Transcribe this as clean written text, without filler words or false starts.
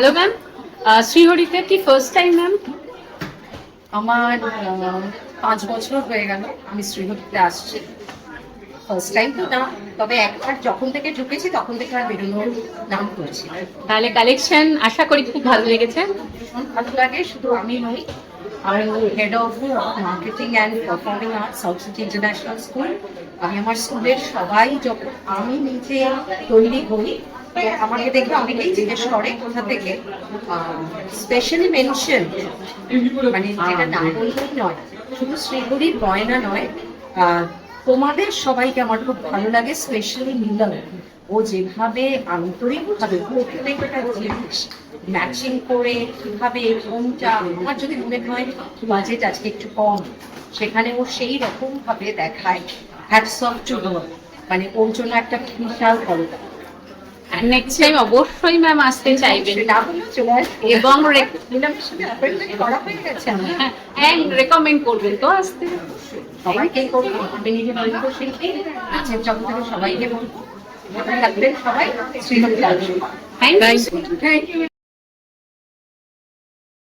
Hello ma'am, শ্রীহরিতে কি first time ma'am? আমার 5 বছর হয়ে গেল আমি শ্রীহরিতে আসছি। ফার্স্ট টাইম তো না, তবে একবার যখন থেকে ঢুকেছি তখন থেকে আর বেরোনোর নাম করছি। তাহলে কালেকশন আশা করি খুব ভালো লেগেছে। ভীষণ ভালো লাগে। শুধু আমি নই, আমি head of marketing and performing arts south city international school. আমি আমার স্কুলের সবাই যখন আমি নিজে তৈরি হই, তো আমাকে দেখে অনেকেই জিজ্ঞেস করে কোথা থেকে। স্পেশালি মেনশন, মানে যেটা না বললেই নয়, শুধু শ্রীহরির গয়না নয়, তোমাদের সবাইকে আমার খুব ভালো লাগে। স্পেশালি মিলন, ও যেভাবে আন্তরিকভাবে প্রত্যেকটা জিনিস ম্যাচিং করে কিভাবে কোনটা, আমার যদি মনে হয় বাজেট আজকে একটু কম, সেখানে ও সেই রকম ভাবে দেখায়। হ্যাটস অফ টু হার, মানে ওর জন্য একটা বিশাল ক্ষমতা। নেক্সট টাইম অবশ্যই ম্যাম আসতে চাইবেন না বললেও চলে আসবে। এবং নিলামের সাথে appointment করা হয়ে গেছে আমার। রেকমেন্ড করবেন তো আসতে। সবাইকেই করবো, আমি নিজে নৃত্যশিল্পী, নাচের জগতের সবাইকে বলবো, ভালো থাকবেন সবাই। Srihari thank you. Thank you.